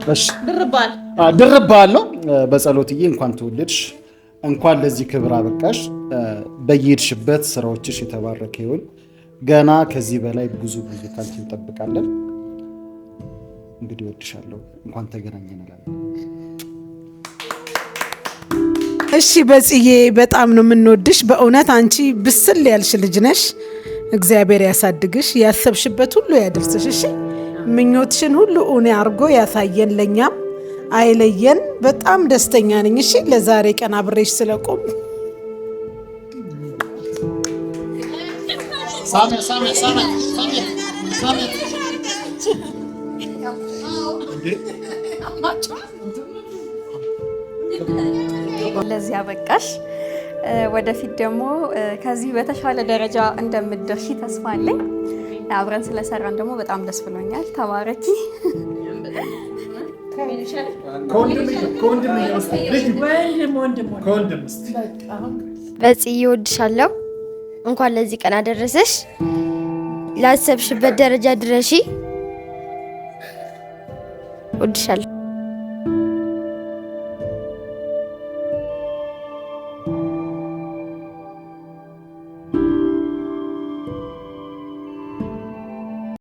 እሺ ድርባል ነው። በጸሎትዬ እንኳን ተወለድሽ፣ እንኳን ለዚህ ክብር አበቃሽ። በየሄድሽበት ስራዎችሽ የተባረከ ይሁን። ገና ከዚህ በላይ ብዙ ካንቺ እንጠብቃለን። እንግዲህ ወድሻለሁ። እንኳን ተገናኘን እላለሁ። እሺ በጽዬ በጣም ነው የምንወድሽ በእውነት አንቺ ብስል ያልሽ ልጅ ነሽ። እግዚአብሔር ያሳድግሽ፣ ያሰብሽበት ሁሉ ያደርስሽ። እሺ ምኞትሽን ሁሉ እኔ አርጎ ያሳየን፣ ለኛም አይለየን። በጣም ደስተኛ ነኝ። እሺ ለዛሬ ቀን አብሬሽ ስለቆም ለዚህ አበቃሽ። ወደፊት ደግሞ ከዚህ በተሻለ ደረጃ እንደምትደርሺ ተስፋ አለኝ። አብረን ስለሰራን ደግሞ በጣም ደስ ብሎኛል። ተባረኪ። በጽዬ እወድሻለሁ። እንኳን ለዚህ ቀን አደረሰሽ። ላሰብሽበት ደረጃ ድረሺ። እወድሻለሁ።